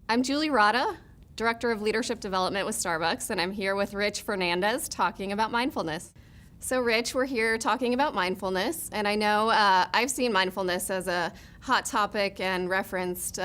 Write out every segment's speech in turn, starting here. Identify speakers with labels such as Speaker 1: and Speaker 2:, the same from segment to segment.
Speaker 1: I'm Julie Rodda, Director of Leadership Development with Starbucks, and I'm here with Rich Fernandez talking about mindfulness. So Rich, we're here talking about mindfulness, and I know I've seen mindfulness as a hot topic and referenced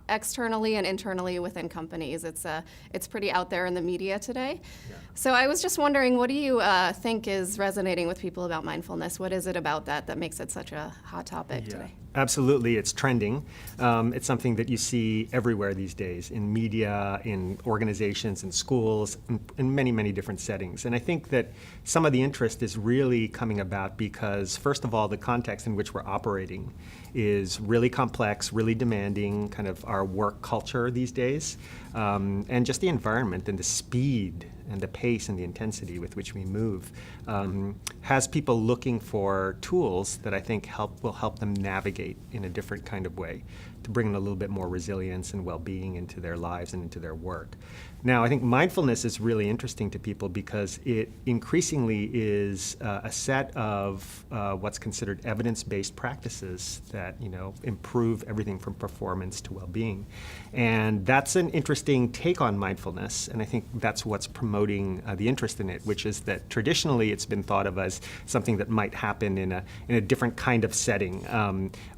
Speaker 1: externally and internally within companies. It's pretty out there in the media today.
Speaker 2: Yeah.
Speaker 1: So I was just wondering, what do you think is resonating with people about mindfulness? What is it about that makes it such a hot topic today?
Speaker 2: Absolutely, it's trending. It's something that you see everywhere these days, in media, in organizations, in schools, in many, many different settings. And I think that some of the interest is really coming about because, first of all, the context in which we're operating is really complex, really demanding, kind of our work culture these days, and just the environment and the speed and the pace and the intensity with which we move has people looking for tools that I think will help them navigate in a different kind of way, to bring in a little bit more resilience and well-being into their lives and into their work. Now, I think mindfulness is really interesting to people because it increasingly is a set of what's considered evidence-based practices that improve everything from performance to well-being. And that's an interesting take on mindfulness, and I think that's what's promoting the interest in it, which is that traditionally it's been thought of as something that might happen in a different kind of setting,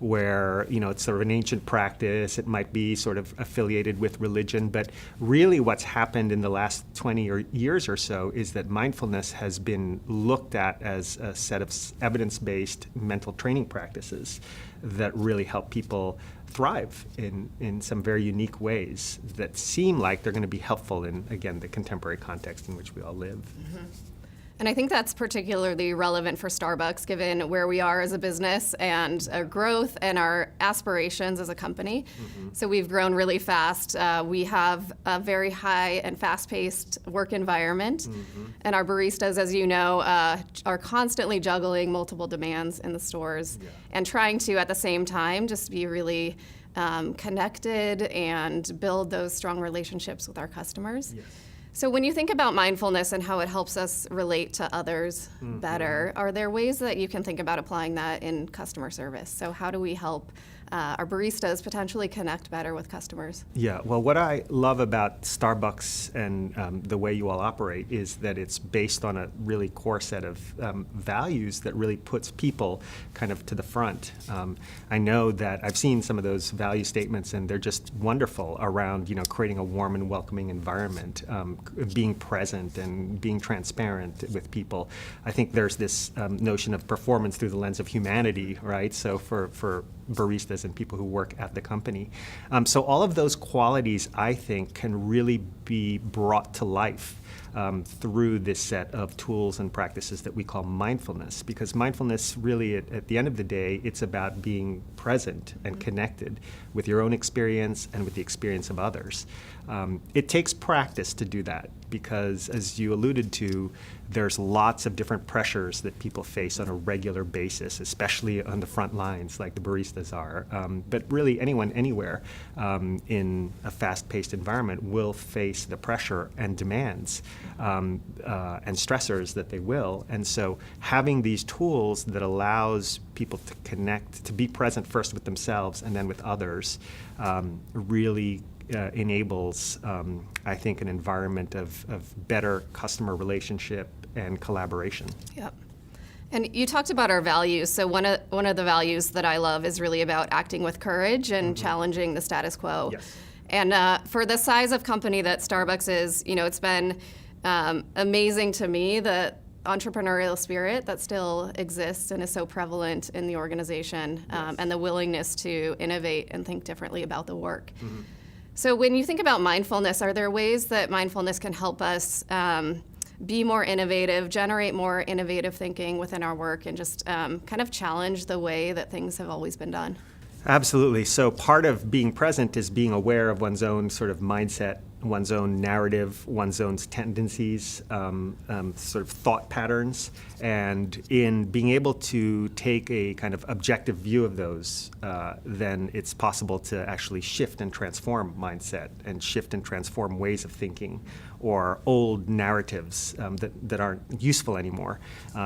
Speaker 2: where it's sort of an ancient practice. It might be sort of affiliated with religion, but really what's happened in the last 20 years or so is that mindfulness has been looked at as a set of evidence-based mental training practices that really help people thrive in some very unique ways that seem like they're going to be helpful in, again, the contemporary context in which we all live.
Speaker 1: Mm-hmm. And I think that's particularly relevant for Starbucks, given where we are as a business and our growth and our aspirations as a company. Mm-hmm. So we've grown really fast. We have a very high and fast-paced work environment. Mm-hmm. And our baristas, as you know, are constantly juggling multiple demands in the stores and trying to, at the same time, just be really connected and build those strong relationships with our customers.
Speaker 2: Yes.
Speaker 1: So when you think about mindfulness and how it helps us relate to others better, are there ways that you can think about applying that in customer service? So how do we help our baristas potentially connect better with customers?
Speaker 2: Yeah, well, what I love about Starbucks and the way you all operate is that it's based on a really core set of values that really puts people kind of to the front. I know that I've seen some of those value statements, and they're just wonderful around creating a warm and welcoming environment, being present and being transparent with people. I think there's this notion of performance through the lens of humanity, right? So for baristas and people who work at the company. So all of those qualities, I think, can really be brought to life through this set of tools and practices that we call mindfulness, because mindfulness really, at the end of the day, it's about being present and connected with your own experience and with the experience of others. It takes practice to do that because, as you alluded to, there's lots of different pressures that people face on a regular basis, especially on the front lines like the baristas are. But really anyone, anywhere in a fast-paced environment will face the pressure and demands and stressors that they will. And so having these tools that allows people to connect, to be present first with themselves and then with others, really enables, I think, an environment of better customer relationship and collaboration.
Speaker 1: Yep. And you talked about our values. So one of the values that I love is really about acting with courage and challenging the status quo.
Speaker 2: Yes.
Speaker 1: And for the size of company that Starbucks is, it's been amazing to me the entrepreneurial spirit that still exists and is so prevalent in the organization, and the willingness to innovate and think differently about the work. Mm-hmm. So when you think about mindfulness, are there ways that mindfulness can help us be more innovative, generate more innovative thinking within our work, and just kind of challenge the way that things have always been done?
Speaker 2: Absolutely. So part of being present is being aware of one's own sort of mindset, one's own narrative, one's own tendencies, sort of thought patterns, and in being able to take a kind of objective view of those, then it's possible to actually shift and transform mindset and shift and transform ways of thinking or old narratives that aren't useful anymore.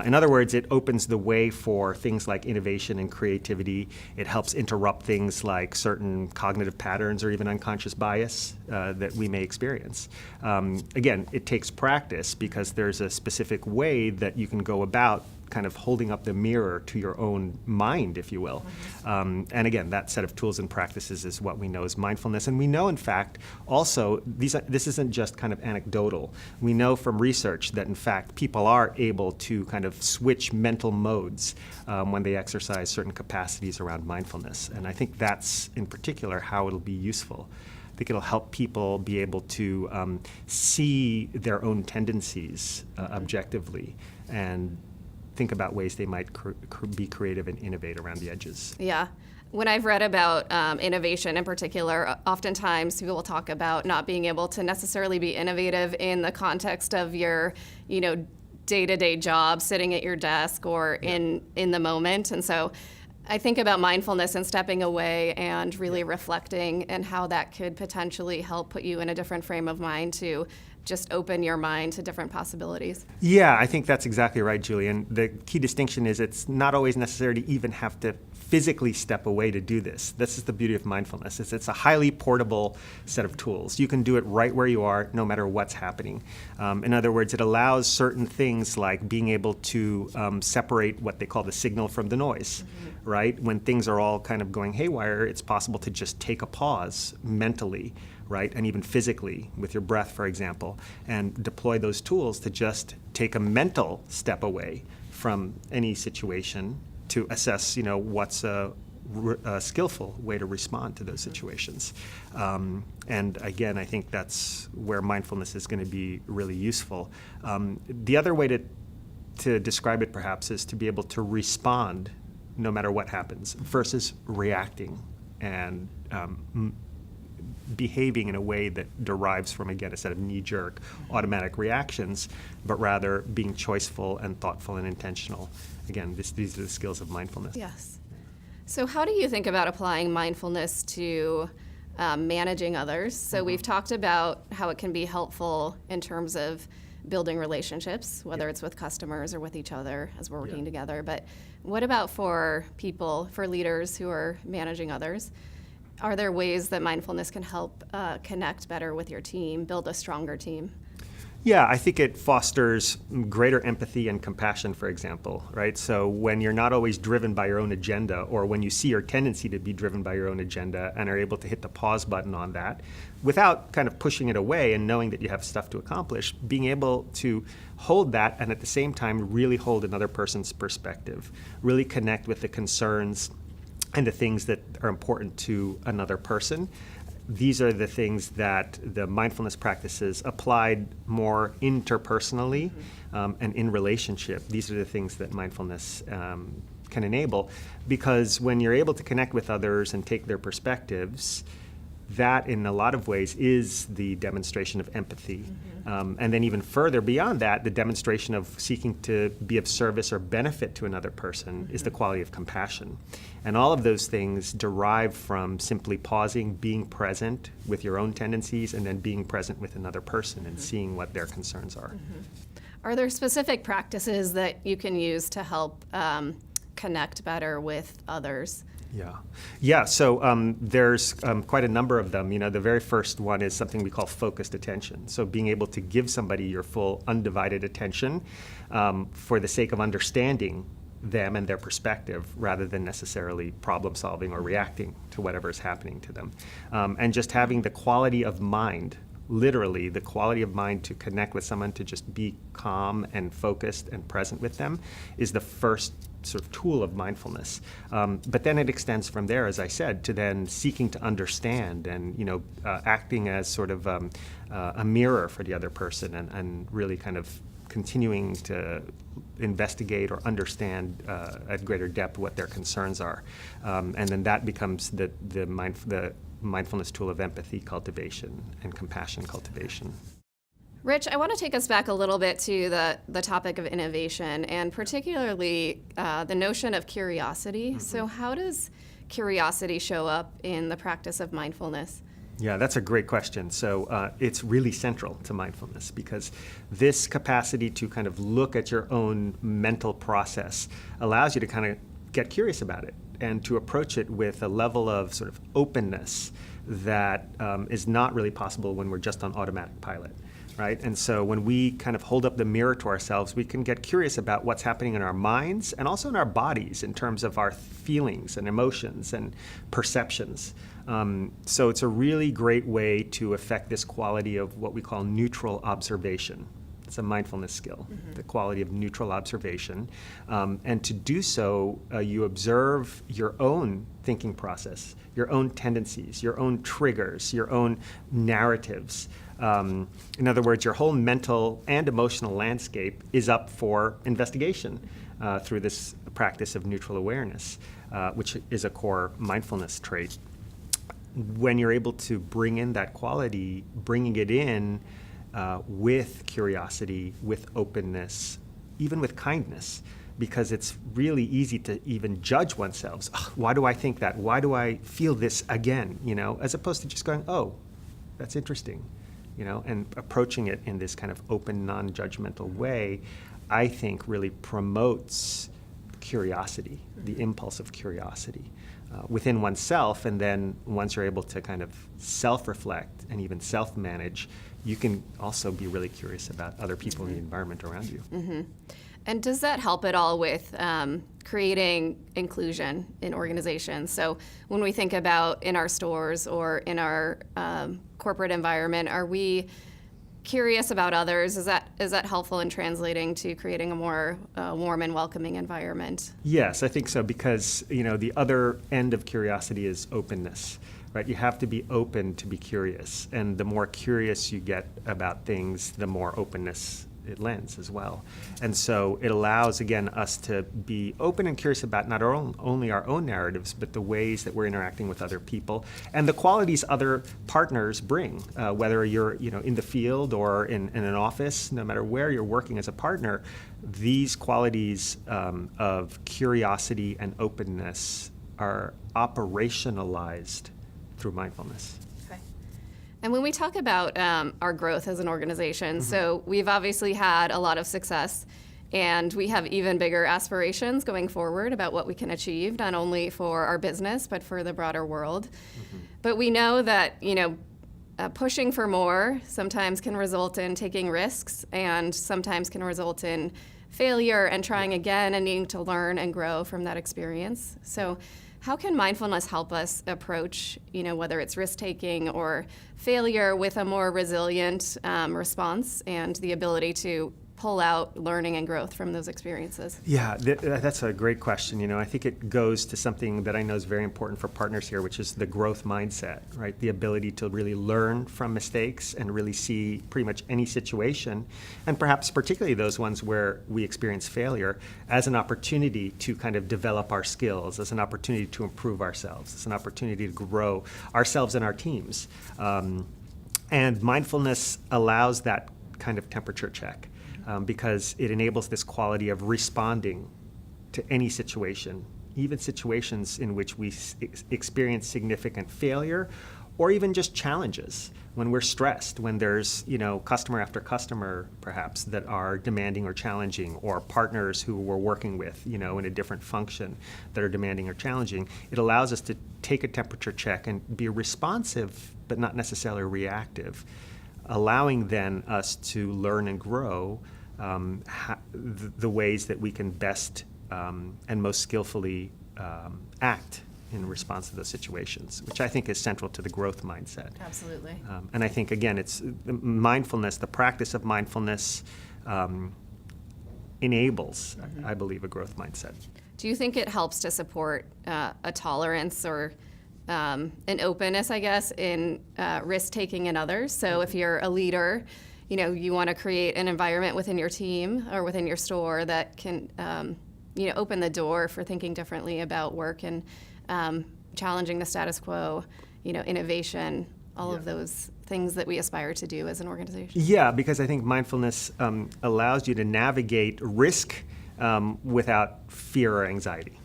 Speaker 2: In other words, it opens the way for things like innovation and creativity. It helps interrupt things like certain cognitive patterns or even unconscious bias that we may experience. Again, it takes practice because there's a specific way that you can go about kind of holding up the mirror to your own mind, if you will. And again, that set of tools and practices is what we know as mindfulness. And we know, in fact, also, this isn't just kind of anecdotal. We know from research that, in fact, people are able to kind of switch mental modes when they exercise certain capacities around mindfulness. And I think that's, in particular, how it'll be useful. I think it'll help people be able to see their own tendencies objectively and think about ways they might be creative and innovate around the edges.
Speaker 1: Yeah. When I've read about innovation in particular, oftentimes people will talk about not being able to necessarily be innovative in the context of your, day-to-day job, sitting at your desk or in the moment. And so I think about mindfulness and stepping away and really reflecting and how that could potentially help put you in a different frame of mind to just open your mind to different possibilities.
Speaker 2: Yeah, I think that's exactly right, Julie. And the key distinction is it's not always necessary to even have to physically step away to do this. This is the beauty of mindfulness. It's a highly portable set of tools. You can do it right where you are, no matter what's happening. In other words, it allows certain things like being able to separate what they call the signal from the noise, right? When things are all kind of going haywire, it's possible to just take a pause mentally, right, and even physically with your breath, for example, and deploy those tools to just take a mental step away from any situation to assess, what's a skillful way to respond to those situations. And again, I think that's where mindfulness is going to be really useful. The other way to describe it, perhaps, is to be able to respond no matter what happens versus reacting and behaving in a way that derives from, again, a set of knee-jerk automatic reactions, but rather being choiceful and thoughtful and intentional. Again, these are the skills of mindfulness.
Speaker 1: Yes. So how do you think about applying mindfulness to managing others? So we've talked about how it can be helpful in terms of building relationships, whether it's with customers or with each other as we're working together. But what about for people, for leaders who are managing others? Are there ways that mindfulness can help connect better with your team, build a stronger team?
Speaker 2: Yeah, I think it fosters greater empathy and compassion, for example, right? So when you're not always driven by your own agenda, or when you see your tendency to be driven by your own agenda and are able to hit the pause button on that without kind of pushing it away and knowing that you have stuff to accomplish, being able to hold that and at the same time really hold another person's perspective, really connect with the concerns and the things that are important to another person. These are the things that the mindfulness practices applied more interpersonally and in relationship. These are the things that mindfulness can enable, because when you're able to connect with others and take their perspectives, that in a lot of ways is the demonstration of empathy. And then even further beyond that, the demonstration of seeking to be of service or benefit to another person is the quality of compassion. And all of those things derive from simply pausing, being present with your own tendencies, and then being present with another person and seeing what their concerns are.
Speaker 1: Are there specific practices that you can use to help connect better with others?
Speaker 2: Yeah. So there's quite a number of them. The very first one is something we call focused attention. So being able to give somebody your full undivided attention for the sake of understanding them and their perspective, rather than necessarily problem solving or reacting to whatever is happening to them. And just having the quality of mind, literally the quality of mind to connect with someone, to just be calm and focused and present with them, is the first sort of tool of mindfulness. But then it extends from there, as I said, to then seeking to understand and acting as sort of a mirror for the other person, and really kind of continuing to investigate or understand at greater depth what their concerns are. And then that becomes the mindfulness tool of empathy cultivation and compassion cultivation.
Speaker 1: Rich, I want to take us back a little bit to the topic of innovation, and particularly the notion of curiosity. So how does curiosity show up in the practice of mindfulness?
Speaker 2: Yeah, that's a great question. So it's really central to mindfulness because this capacity to kind of look at your own mental process allows you to kind of get curious about it and to approach it with a level of sort of openness that is not really possible when we're just on automatic pilot. Right? And so when we kind of hold up the mirror to ourselves, we can get curious about what's happening in our minds and also in our bodies in terms of our feelings and emotions and perceptions. So it's a really great way to affect this quality of what we call neutral observation. It's a mindfulness skill, the quality of neutral observation. And to do so, you observe your own thinking process, your own tendencies, your own triggers, your own narratives. In other words, your whole mental and emotional landscape is up for investigation through this practice of neutral awareness, which is a core mindfulness trait. When you're able to bring in that quality, bringing it in with curiosity, with openness, even with kindness, because it's really easy to even judge oneself. Oh, why do I think that? Why do I feel this again? As opposed to just going, oh, that's interesting. And approaching it in this kind of open, non-judgmental way, I think really promotes curiosity, the impulse of curiosity within oneself. And then once you're able to kind of self-reflect and even self-manage, you can also be really curious about other people in the environment around you.
Speaker 1: Mm-hmm. And does that help at all with creating inclusion in organizations? So when we think about in our stores or in our corporate environment, are we curious about others? Is that helpful in translating to creating a more warm and welcoming environment?
Speaker 2: Yes, I think so, because the other end of curiosity is openness. Right? You have to be open to be curious, and the more curious you get about things, the more openness it lends as well. And so it allows, again, us to be open and curious about not only our own narratives, but the ways that we're interacting with other people and the qualities other partners bring, whether you're in the field or in an office, no matter where you're working as a partner, these qualities of curiosity and openness are operationalized through mindfulness.
Speaker 1: And when we talk about our growth as an organization, so we've obviously had a lot of success, and we have even bigger aspirations going forward about what we can achieve, not only for our business, but for the broader world. But we know that, pushing for more sometimes can result in taking risks, and sometimes can result in failure and trying again and needing to learn and grow from that experience. So how can mindfulness help us approach, whether it's risk-taking or failure, with a more resilient response and the ability to pull out learning and growth from those experiences?
Speaker 2: Yeah, that's a great question. I think it goes to something that I know is very important for partners here, which is the growth mindset, right? The ability to really learn from mistakes and really see pretty much any situation, and perhaps particularly those ones where we experience failure, as an opportunity to kind of develop our skills, as an opportunity to improve ourselves, as an opportunity to grow ourselves and our teams. And mindfulness allows that kind of temperature check. Because it enables this quality of responding to any situation, even situations in which we experience significant failure or even just challenges, when we're stressed, when there's customer after customer perhaps that are demanding or challenging, or partners who we're working with in a different function that are demanding or challenging. It allows us to take a temperature check and be responsive but not necessarily reactive, allowing then us to learn and grow the ways that we can best and most skillfully act in response to those situations, which I think is central to the growth mindset.
Speaker 1: Absolutely.
Speaker 2: And I think, again, it's mindfulness, the practice of mindfulness enables, I believe, a growth mindset.
Speaker 1: Do you think it helps to support a tolerance or an openness, I guess, in risk-taking in others? So if you're a leader, you want to create an environment within your team or within your store that can, open the door for thinking differently about work and challenging the status quo, innovation, all of those things that we aspire to do as an organization.
Speaker 2: Yeah, because I think mindfulness allows you to navigate risk without fear or anxiety.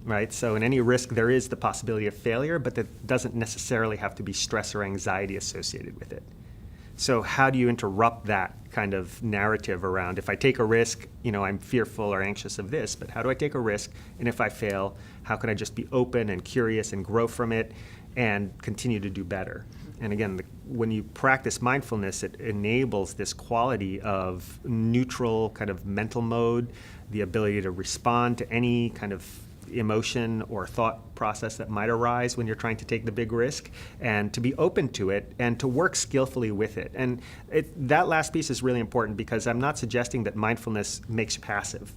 Speaker 2: right? So in any risk, there is the possibility of failure, but that doesn't necessarily have to be stress or anxiety associated with it. So how do you interrupt that kind of narrative around, if I take a risk, I'm fearful or anxious of this, but how do I take a risk? And if I fail, how can I just be open and curious and grow from it and continue to do better? And again, when you practice mindfulness, it enables this quality of neutral kind of mental mode, the ability to respond to any kind of emotion or thought process that might arise when you're trying to take the big risk, and to be open to it and to work skillfully with it. And that last piece is really important, because I'm not suggesting that mindfulness makes you passive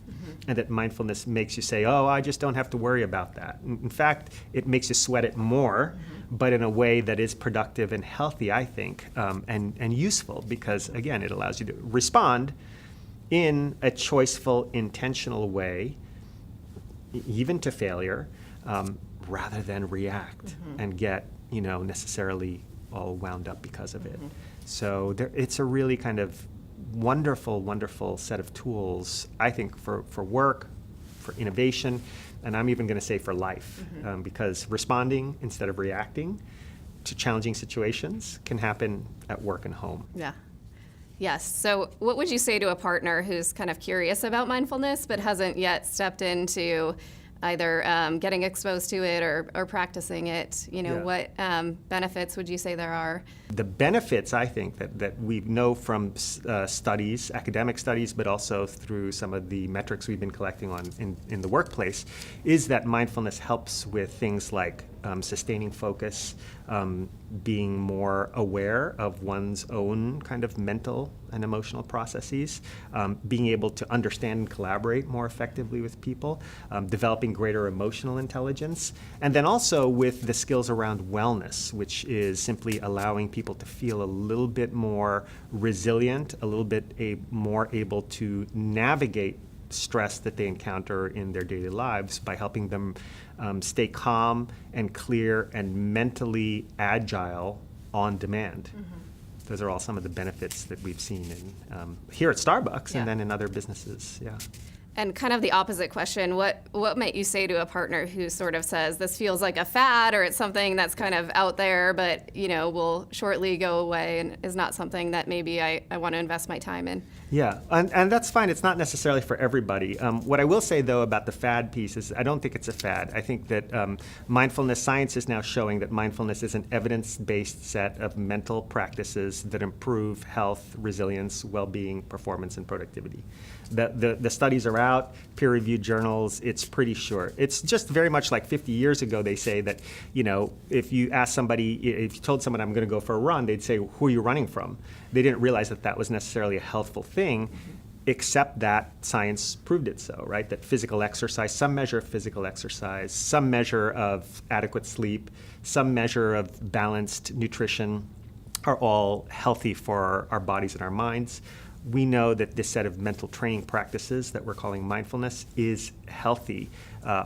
Speaker 2: and that mindfulness makes you say, oh, I just don't have to worry about that. In fact, it makes you sweat it more, but in a way that is productive and healthy, I think, and useful, because again, it allows you to respond in a choiceful, intentional way, even to failure, rather than react and get, necessarily all wound up because of it. So it's a really kind of wonderful, wonderful set of tools, I think, for work, for innovation, and I'm even going to say for life, because responding instead of reacting to challenging situations can happen at work and home.
Speaker 1: Yeah. Yes. So what would you say to a partner who's kind of curious about mindfulness but hasn't yet stepped into either getting exposed to it or practicing it? What benefits would you say there are?
Speaker 2: The benefits, I think, that we know from studies, academic studies, but also through some of the metrics we've been collecting on in the workplace, is that mindfulness helps with things like sustaining focus, being more aware of one's own kind of mental and emotional processes, being able to understand and collaborate more effectively with people, developing greater emotional intelligence, and then also with the skills around wellness, which is simply allowing people to feel a little bit more resilient, a little bit more able to navigate stress that they encounter in their daily lives by helping them stay calm and clear and mentally agile on demand. Those are all some of the benefits that we've seen here at Starbucks and then in other businesses. Yeah.
Speaker 1: And kind of the opposite question, what might you say to a partner who sort of says, this feels like a fad, or it's something that's kind of out there, but will shortly go away and is not something that maybe I want to invest my time in?
Speaker 2: Yeah, and that's fine. It's not necessarily for everybody. What I will say, though, about the fad piece is I don't think it's a fad. I think that mindfulness, science is now showing that mindfulness is an evidence-based set of mental practices that improve health, resilience, well-being, performance, and productivity. The studies are out, peer-reviewed journals. It's pretty sure. It's just very much like 50 years ago. They say that, if you ask somebody, if you told someone I'm going to go for a run, they'd say, who are you running from? They didn't realize that was necessarily a healthful thing, except that science proved it so, right? That physical exercise, some measure of physical exercise, some measure of adequate sleep, some measure of balanced nutrition are all healthy for our bodies and our minds. We know that this set of mental training practices that we're calling mindfulness is healthy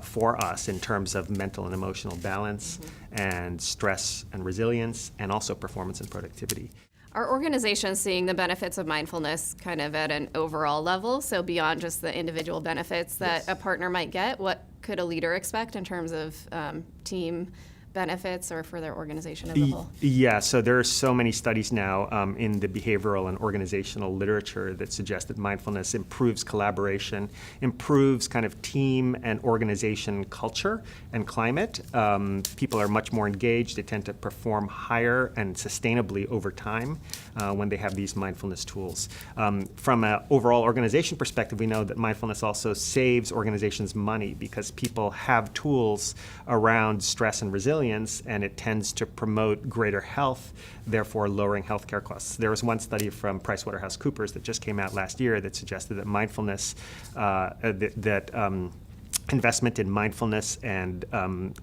Speaker 2: for us in terms of mental and emotional balance and stress and resilience, and also performance and productivity.
Speaker 1: Are organizations seeing the benefits of mindfulness kind of at an overall level? So beyond just the individual benefits that a partner might get, what could a leader expect in terms of team benefits or for their organization as a whole?
Speaker 2: Yeah, so there are so many studies now in the behavioral and organizational literature that suggest that mindfulness improves collaboration, improves kind of team and organization culture and climate. People are much more engaged. They tend to perform higher and sustainably over time when they have these mindfulness tools. From an overall organization perspective, we know that mindfulness also saves organizations money because people have tools around stress and resilience, and it tends to promote greater health, therefore lowering healthcare costs. There was one study from PricewaterhouseCoopers that just came out last year that suggested that mindfulness, investment in mindfulness and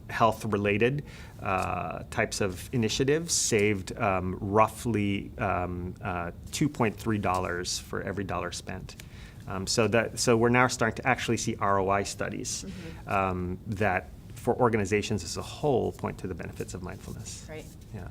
Speaker 2: health-related types of initiatives saved roughly $2.3 for every dollar spent. So we're now starting to actually see ROI studies that, for organizations as a whole, point to the benefits of mindfulness.
Speaker 1: Right.
Speaker 2: Yeah.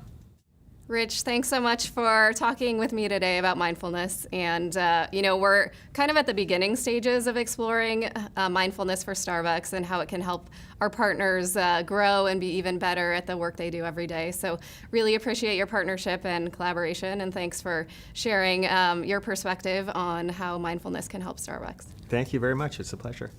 Speaker 1: Rich, thanks so much for talking with me today about mindfulness. And, we're kind of at the beginning stages of exploring mindfulness for Starbucks and how it can help our partners grow and be even better at the work they do every day. So really appreciate your partnership and collaboration. And thanks for sharing your perspective on how mindfulness can help Starbucks.
Speaker 2: Thank you very much. It's a pleasure.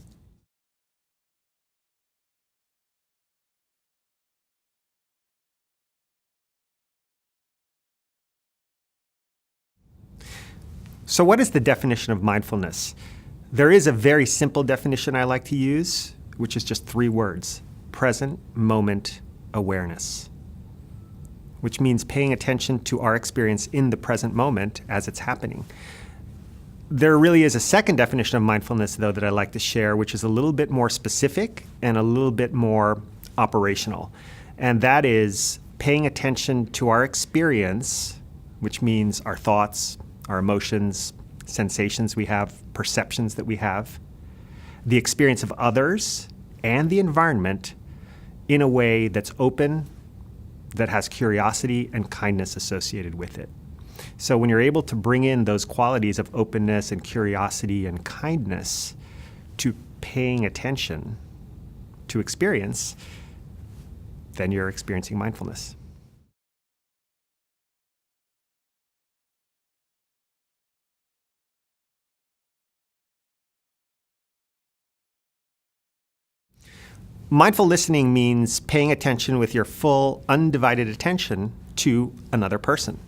Speaker 2: So what is the definition of mindfulness? There is a very simple definition I like to use, which is just 3 words: present moment awareness, which means paying attention to our experience in the present moment as it's happening. There really is a second definition of mindfulness, though, that I like to share, which is a little bit more specific and a little bit more operational. And that is paying attention to our experience, which means our thoughts, our emotions, sensations we have, perceptions that we have, the experience of others and the environment in a way that's open, that has curiosity and kindness associated with it. So when you're able to bring in those qualities of openness and curiosity and kindness to paying attention to experience, then you're experiencing mindfulness. Mindful listening means paying attention with your full, undivided attention to another person.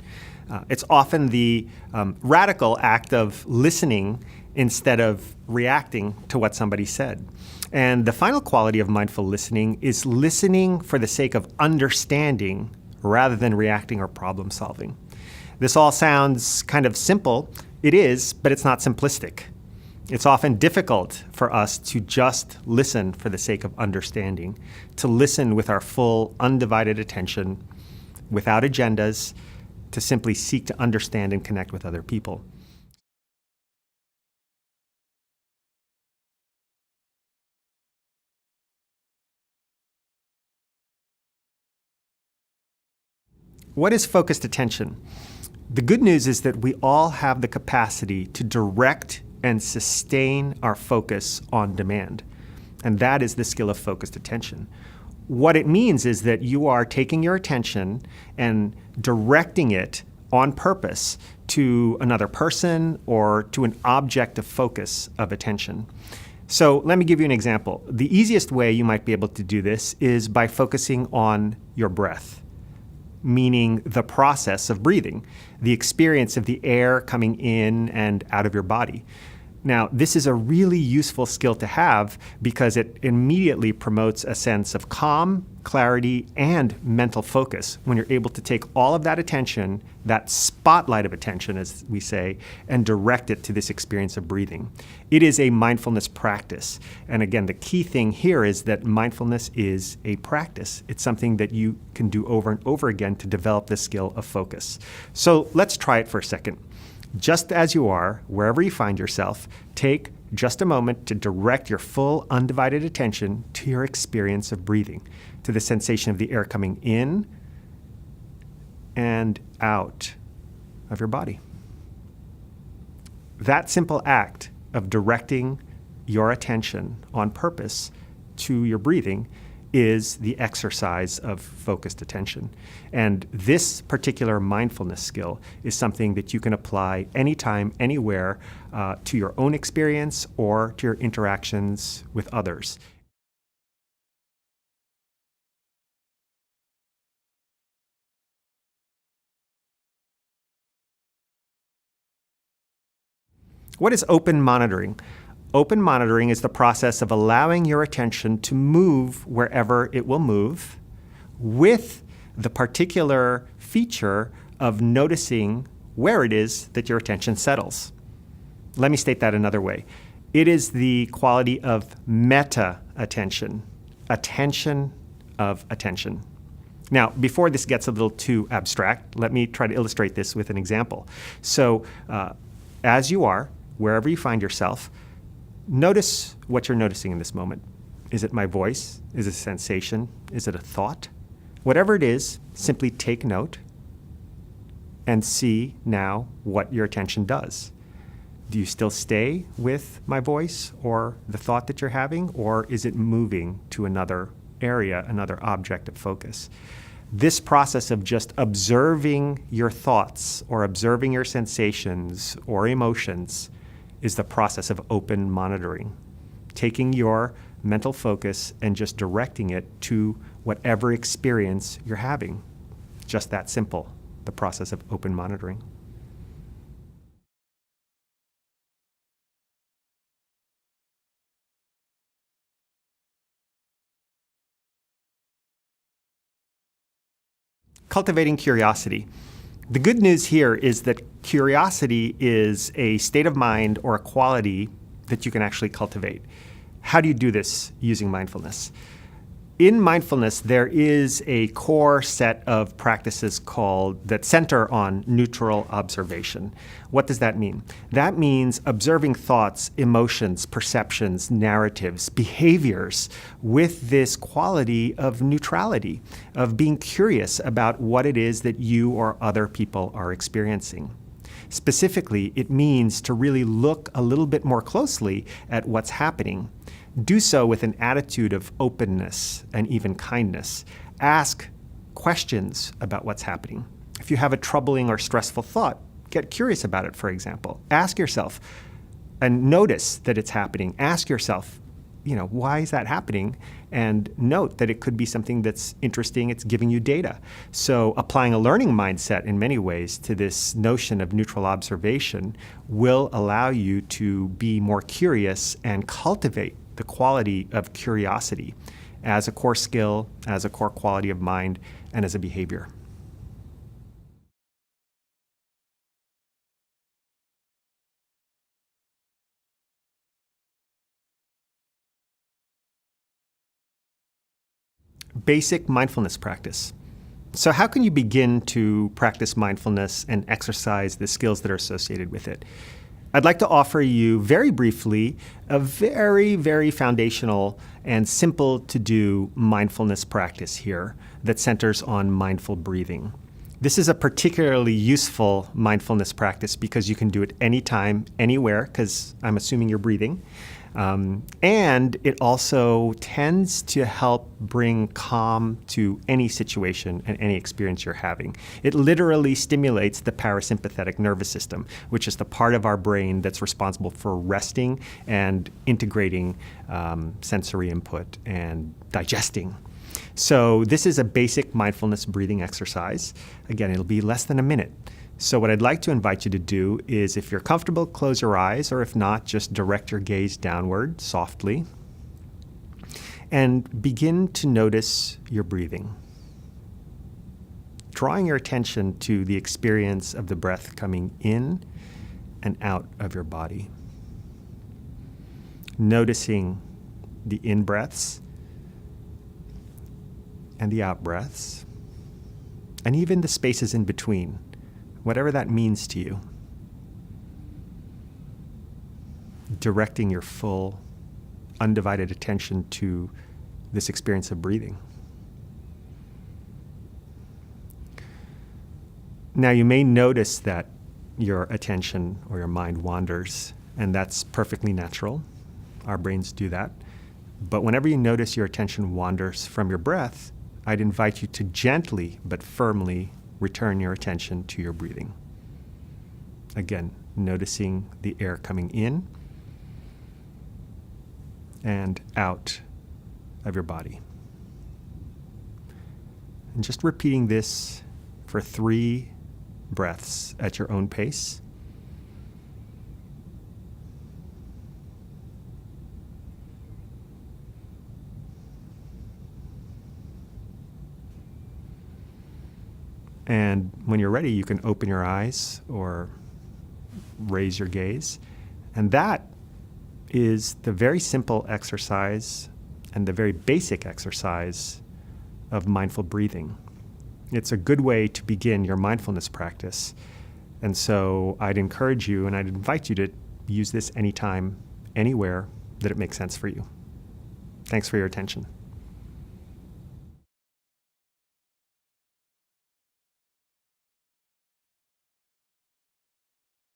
Speaker 2: It's often the radical act of listening instead of reacting to what somebody said. And the final quality of mindful listening is listening for the sake of understanding rather than reacting or problem solving. This all sounds kind of simple. It is, but it's not simplistic. It's often difficult for us to just listen for the sake of understanding, to listen with our full, undivided attention, without agendas, to simply seek to understand and connect with other people. What is focused attention? The good news is that we all have the capacity to direct and sustain our focus on demand. And that is the skill of focused attention. What it means is that you are taking your attention and directing it on purpose to another person or to an object of focus of attention. So let me give you an example. The easiest way you might be able to do this is by focusing on your breath, meaning the process of breathing, the experience of the air coming in and out of your body. Now, this is a really useful skill to have because it immediately promotes a sense of calm, clarity, and mental focus when you're able to take all of that attention, that spotlight of attention, as we say, and direct it to this experience of breathing. It is a mindfulness practice. And again, the key thing here is that mindfulness is a practice. It's something that you can do over and over again to develop the skill of focus. So let's try it for a second. Just as you are, wherever you find yourself, take just a moment to direct your full, undivided attention to your experience of breathing, to the sensation of the air coming in and out of your body. That simple act of directing your attention on purpose to your breathing is the exercise of focused attention. And this particular mindfulness skill is something that you can apply anytime, anywhere, to your own experience or to your interactions with others. What is open monitoring? Open monitoring is the process of allowing your attention to move wherever it will move, with the particular feature of noticing where it is that your attention settles. Let me state that another way. It is the quality of meta-attention, attention of attention. Now, before this gets a little too abstract, let me try to illustrate this with an example. So, as you are, wherever you find yourself, notice what you're noticing in this moment. Is it my voice? Is it a sensation? Is it a thought? Whatever it is, simply take note and see now what your attention does. Do you still stay with my voice or the thought that you're having, or is it moving to another area, another object of focus? This process of just observing your thoughts or observing your sensations or emotions is the process of open monitoring, taking your mental focus and just directing it to whatever experience you're having. Just that simple, the process of open monitoring. Cultivating curiosity. The good news here is that curiosity is a state of mind or a quality that you can actually cultivate. How do you do this using mindfulness? In mindfulness, there is a core set of practices that center on neutral observation. What does that mean? That means observing thoughts, emotions, perceptions, narratives, behaviors with this quality of neutrality, of being curious about what it is that you or other people are experiencing. Specifically, it means to really look a little bit more closely at what's happening. Do so with an attitude of openness and even kindness. Ask questions about what's happening. If you have a troubling or stressful thought, get curious about it, for example. Ask yourself and notice that it's happening. Ask yourself, why is that happening? And note that it could be something that's interesting, it's giving you data. So applying a learning mindset in many ways to this notion of neutral observation will allow you to be more curious and cultivate the quality of curiosity as a core skill, as a core quality of mind, and as a behavior. Basic mindfulness practice. So how can you begin to practice mindfulness and exercise the skills that are associated with it? I'd like to offer you very briefly a very, very foundational and simple to do mindfulness practice here that centers on mindful breathing. This is a particularly useful mindfulness practice because you can do it anytime, anywhere, because I'm assuming you're breathing. And it also tends to help bring calm to any situation and any experience you're having. It literally stimulates the parasympathetic nervous system, which is the part of our brain that's responsible for resting and integrating sensory input and digesting. So this is a basic mindfulness breathing exercise. Again, it'll be less than a minute. So what I'd like to invite you to do is, if you're comfortable, close your eyes, or if not, just direct your gaze downward softly and begin to notice your breathing. Drawing your attention to the experience of the breath coming in and out of your body. Noticing the in-breaths and the out-breaths, and even the spaces in between, whatever that means to you. Directing your full, undivided attention to this experience of breathing. Now, you may notice that your attention or your mind wanders, and that's perfectly natural. Our brains do that. But whenever you notice your attention wanders from your breath, I'd invite you to gently but firmly return your attention to your breathing. Again, noticing the air coming in and out of your body. And just repeating this for 3 breaths at your own pace. And when you're ready, you can open your eyes or raise your gaze. And that is the very simple exercise and the very basic exercise of mindful breathing. It's a good way to begin your mindfulness practice. And so I'd encourage you and I'd invite you to use this anytime, anywhere that it makes sense for you. Thanks for your attention.